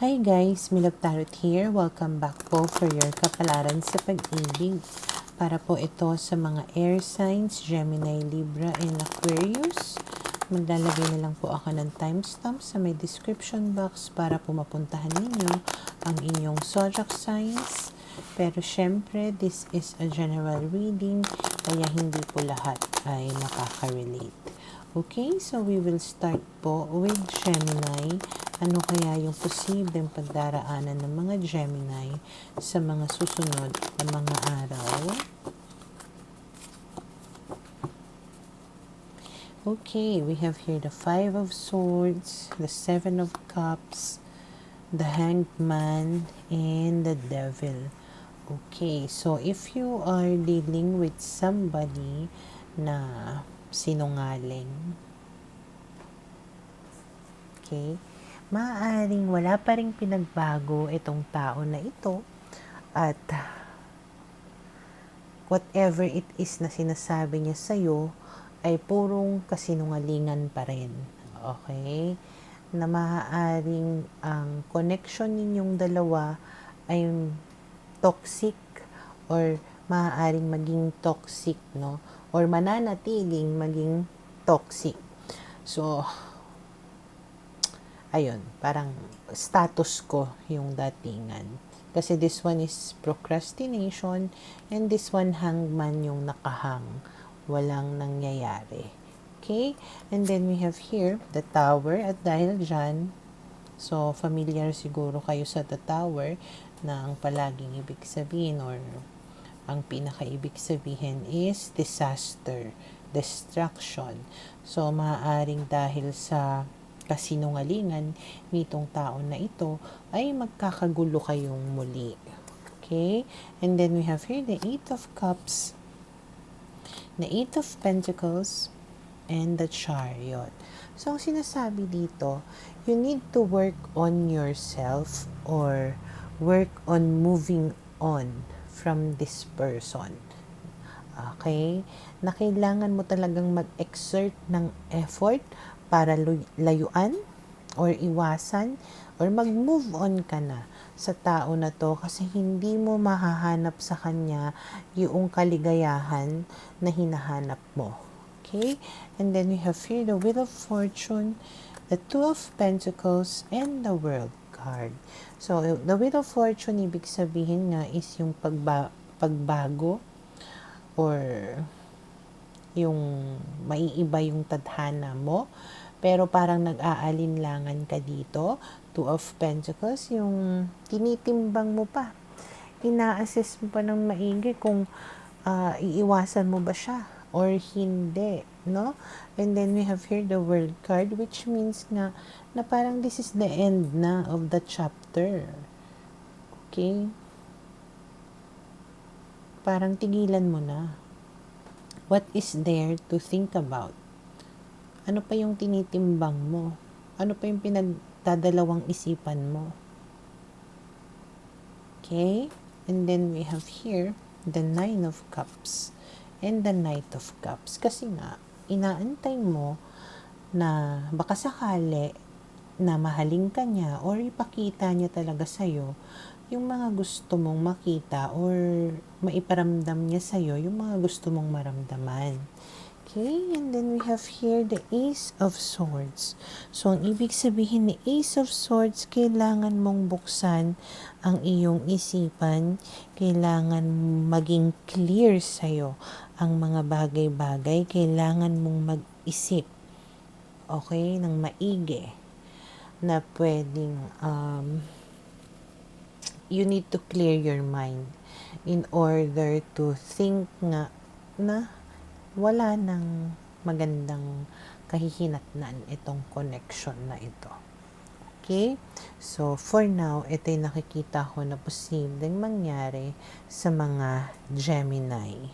Hi guys, Milog Tarot here. Welcome back po for your kapalaran sa pag-ibig. Para po ito sa mga air signs, Gemini, Libra, and Aquarius. Maglalagay na lang po ako ng timestamp sa may description box para po mapuntahan ninyo ang inyong zodiac signs. Pero syempre, this is a general reading, kaya hindi po lahat ay makaka-relate. Okay, so we will start po with Gemini. Ano kaya yung posibleng pagdaraanan ng mga Gemini sa mga susunod na mga araw? Okay, we have here the Five of Swords, the Seven of Cups, the Hanged Man, and the Devil. Okay, so if you are dealing with somebody na sinungaling, okay, maaaring wala pa ring pinagbago itong tao na ito at whatever it is na sinasabi niya sa'yo ay purong kasinungalingan pa rin. Okay? Na maaaring ang connection ninyong dalawa ay toxic or maaaring maging toxic, no? Or mananatiling maging toxic. So, ayun, parang status ko yung datingan. Kasi this one is procrastination and this one hangman yung nakahang. Walang nangyayari. Okay? And then we have here the Tower at dahil dyan, so familiar siguro kayo sa the Tower na ang palaging ibig sabihin or ang pinakaibig sabihin is disaster, destruction. So maaaring dahil sa kasinungalingan nitong tao na ito ay magkakagulo kayong muli. Okay? And then we have here the Eight of Cups, the Eight of Pentacles, and the Chariot. So, ang sinasabi dito, you need to work on yourself or work on moving on from this person. Okay? Na kailangan mo talagang mag-exert ng effort para layuan or iwasan or mag-move on ka na sa tao na to kasi hindi mo mahahanap sa kanya yung kaligayahan na hinahanap mo. Okay? And then we have here the Wheel of Fortune, the Two of Pentacles, and the World card. So, the Wheel of Fortune, ibig sabihin nga is yung pagbago or yung maiiba yung tadhana mo. Pero parang nag-aalinlangan ka dito. Two of Pentacles, yung tinitimbang mo pa. Ina-assess mo pa ng maigi kung iiwasan mo ba siya or hindi, no? And then we have here the World card, which means nga na parang this is the end na of the chapter. Okay? Parang tigilan mo na. What is there to think about? Ano pa yung tinitimbang mo? Ano pa yung pinagdadalawang isipan mo? Okay? And then we have here the Nine of Cups and the Knight of Cups. Kasi nga, inaantay mo na baka sakali na mahalin ka niya or ipakita niya talaga sa'yo yung mga gusto mong makita or maiparamdam niya sa'yo yung mga gusto mong maramdaman. Okay, and then we have here the Ace of Swords. So, ang ibig sabihin ni Ace of Swords, kailangan mong buksan ang iyong isipan, kailangan maging clear sa'yo ang mga bagay-bagay, kailangan mong mag-isip, okay, ng maigi, na pwedeng, you need to clear your mind in order to think nga na wala nang magandang kahihinatnan itong connection na ito. Okay? So, for now, ito yung nakikita ko na posibleng mangyari sa mga Gemini.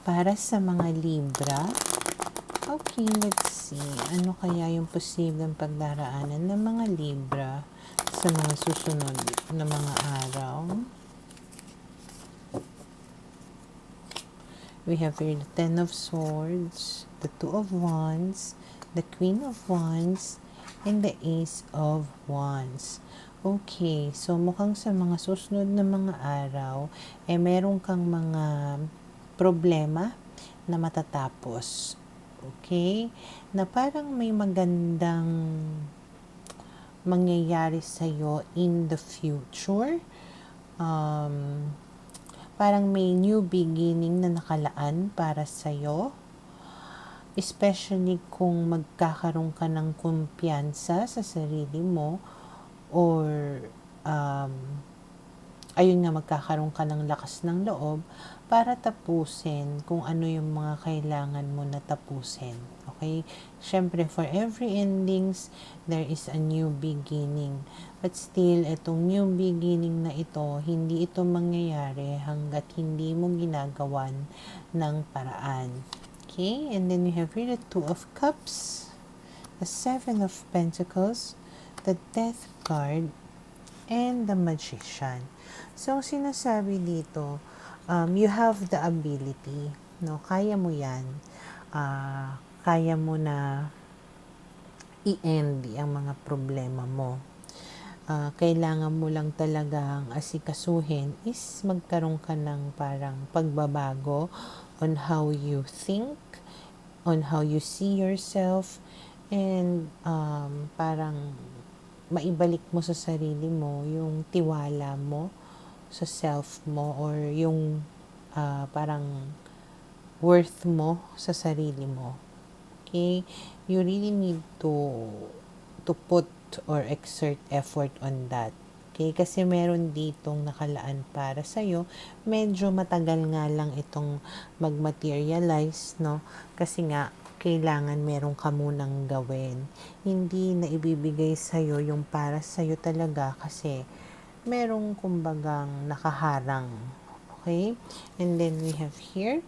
Para sa mga Libra, okay, let's see. Ano kaya yung posibleng pagdaraanan ng mga Libra sa mga susunod na mga araw? We have here the Ten of Swords, the Two of Wands, the Queen of Wands, and the Ace of Wands. Okay, so mukhang sa mga susunod na mga araw, meron kang mga problema na matatapos. Okay? Na parang may magandang mangyayari sa'yo in the future. Parang may new beginning na nakalaan para sa'yo. Especially kung magkakaroon ka ng kumpiyansa sa sarili mo or ayun nga, magkakaroon ka ng lakas ng loob para tapusin kung ano yung mga kailangan mo na tapusin. Okay? Syempre, for every endings, there is a new beginning. But still, itong new beginning na ito, hindi ito mangyayari hanggat hindi mo ginagawan ng paraan. Okay? And then we have here the Two of Cups, the Seven of Pentacles, the Death card, and the Magician. So, sinasabi dito, you have the ability, no? Kaya mo yan. Kaya mo na i-end ang mga problema mo. Kailangan mo lang talagang asikasuhin is magkaroon ka ng parang pagbabago on how you think, on how you see yourself, and parang maibalik mo sa sarili mo yung tiwala mo sa self mo or yung parang worth mo sa sarili mo. Okay? You really need to put or exert effort on that. Okay? Kasi meron ditong nakalaan para sa'yo. Medyo matagal nga lang itong mag-materialize, no? Kasi nga, kailangan meron ka munang gawin. Hindi na ibibigay sa'yo yung para sa'yo talaga kasi merong kumbagang nakaharang. Okay? And then we have here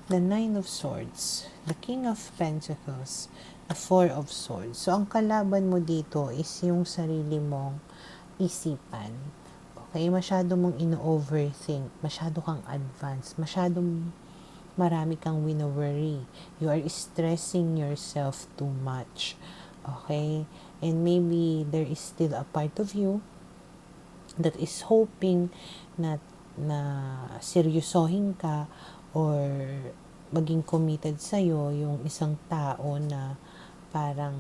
the Nine of Swords, the King of Pentacles, the Four of Swords. So, ang kalaban mo dito is yung sarili mong isipan. Okay? Masyado mong ino-overthink. Masyado kang advanced. Masyadong marami kang wino-worry. You are stressing yourself too much. Okay? And maybe there is still a part of you that is hoping na seryosohin ka or maging committed sa'yo yung isang tao na parang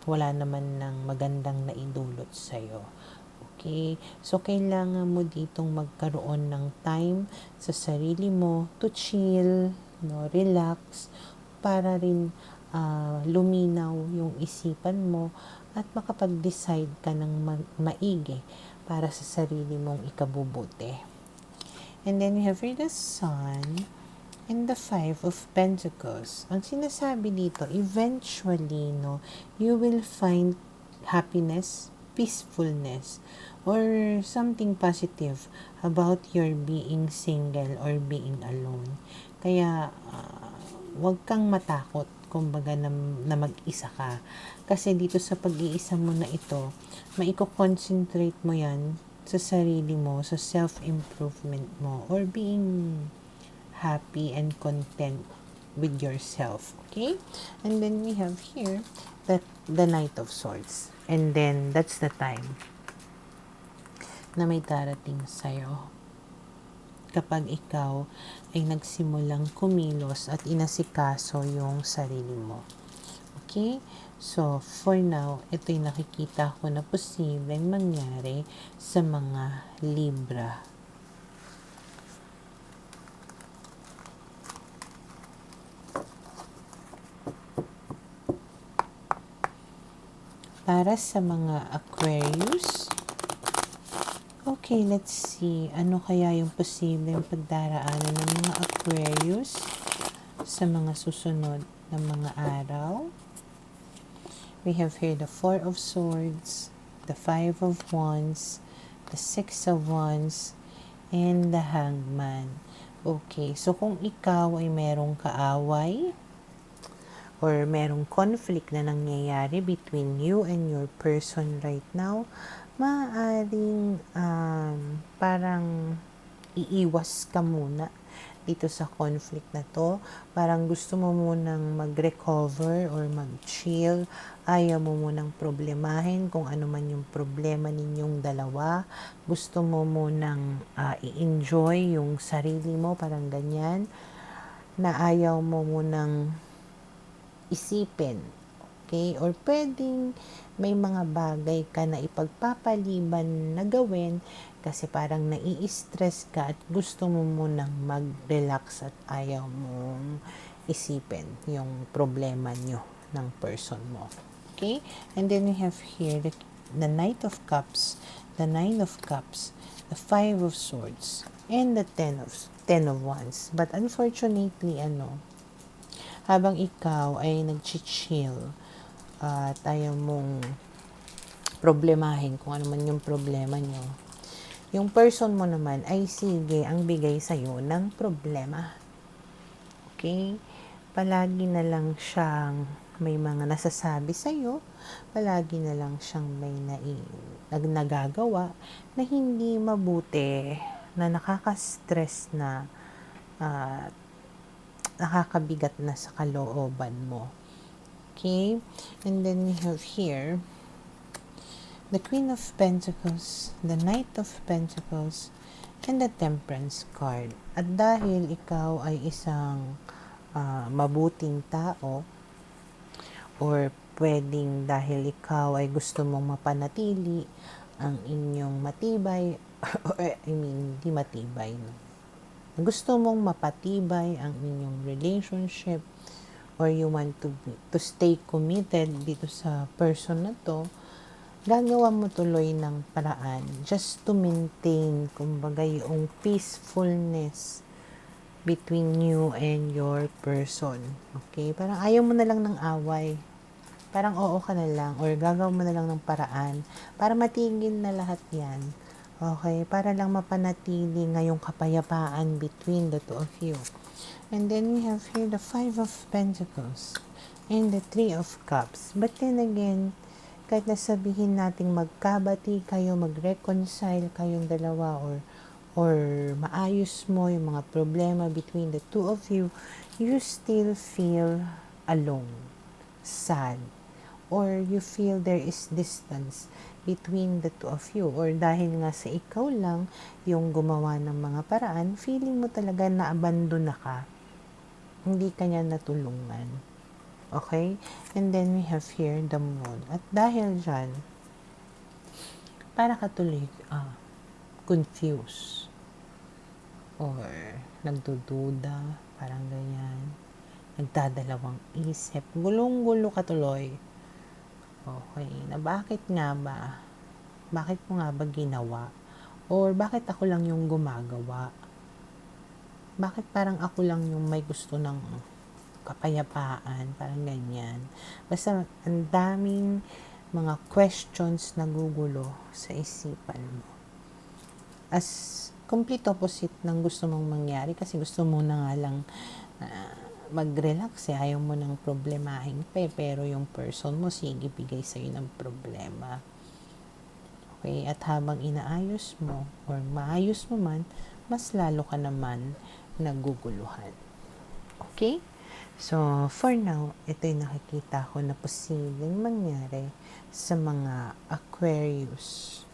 wala naman ng magandang naidulot sa'yo. Okay? So, kailangan mo ditong magkaroon ng time sa sarili mo to chill, no, relax, para rin luminaw yung isipan mo at makapag-decide ka ng maigi para sa sarili mong ikabubuti. And then you have here the Sun and the Five of Pentacles. Ang sinasabi dito, eventually, no, you will find happiness, peacefulness, or something positive about your being single or being alone. Kaya, wag kang matakot, kumbaga na mag-isa ka. Kasi dito sa pag-iisa mo na ito, maiko-concentrate mo yan sa sarili mo, sa self-improvement mo, or being happy and content with yourself. Okay? And then we have here the Knight of Swords. And then, that's the time na may darating sa'yo kapag ikaw ay nagsimulang kumilos at inasikaso yung sarili mo. Okay? So, for now, ito yung nakikita ko na posibleng mangyari sa mga Libra. Para sa mga Aquarius, okay, let's see. Ano kaya yung posibleng pagdaraanan ng mga Aquarius sa mga susunod na mga araw? We have here the Four of Swords, the Five of Wands, the Six of Wands, and the Hangman. Okay, so kung ikaw ay merong kaaway, or merong conflict na nangyayari between you and your person right now, maaaring parang iiwas ka muna dito sa conflict na to. Parang gusto mo munang mag-recover or mag-chill. Ayaw mo munang problemahin kung ano man yung problema ninyong dalawa. Gusto mo munang i-enjoy yung sarili mo, parang ganyan. Na ayaw mo munang isipin. Okay? Or pwedeng may mga bagay ka na ipagpapaliban na gawin kasi parang nai-stress ka at gusto mo munang mag-relax at ayaw mong isipin yung problema nyo ng person mo. Okay? And then we have here the Knight of Cups, the Nine of Cups, the Five of Swords, and the Ten of Wands. But unfortunately, habang ikaw ay nag-chill at ayaw mong problemahin kung ano man yung problema nyo, yung person mo naman ay sige ang bigay sa'yo ng problema. Okay? Palagi na lang siyang may mga nasasabi sa'yo, palagi na lang siyang may nagagawa na hindi mabuti, na nakaka-stress na nakakabigat na sa kalooban mo. Okay? And then we have here the Queen of Pentacles, the Knight of Pentacles, and the Temperance card. At dahil ikaw ay isang mabuting tao, or pwedeng dahil ikaw ay gusto mong mapanatili ang inyong matibay, or di matibay, no? Gusto mong mapatibay ang inyong relationship, or you want to stay committed dito sa person na to, gagawa mo tuloy ng paraan just to maintain, kumbaga, yung peacefulness between you and your person. Okay? Parang ayaw mo na lang ng away. Parang oo ka na lang or gagawa mo na lang ng paraan para matigil na lahat yan. Okay? Para lang mapanatili ngayong kapayapaan between the two of you. And then we have here the Five of Pentacles and the Three of Cups. But then again, kahit nasabihin nating magkabati kayo, mag-reconcile kayong dalawa, or maayos mo yung mga problema between the two of you, you still feel alone, sad, or you feel there is distance between the two of you, or dahil nga sa ikaw lang yung gumawa ng mga paraan, feeling mo talaga na abandon na ka, hindi ka niya natulungan. Okay? And then we have here the Moon. At dahil dyan, para ka tuloy confused or nagdududa, parang ganyan, nagdadalawang isip, gulong-gulo ka tuloy. Okay, na bakit nga ba? Bakit mo nga ba ginawa? Or bakit ako lang yung gumagawa? Bakit parang ako lang yung may gusto ng kapayapaan? Parang ganyan. Basta ang daming mga questions na gugulo sa isipan mo. As complete opposite ng gusto mong mangyari kasi gusto mo na nga lang mag-relax, ayaw mo ng problemahin pa, pero yung person mo sige bigay sa'yo ng problema. Okay, at habang inaayos mo or maayos mo man, mas lalo ka naman naguguluhan. Okay? So, for now, ito yung nakikita ko na posibleng mangyari sa mga Aquarius.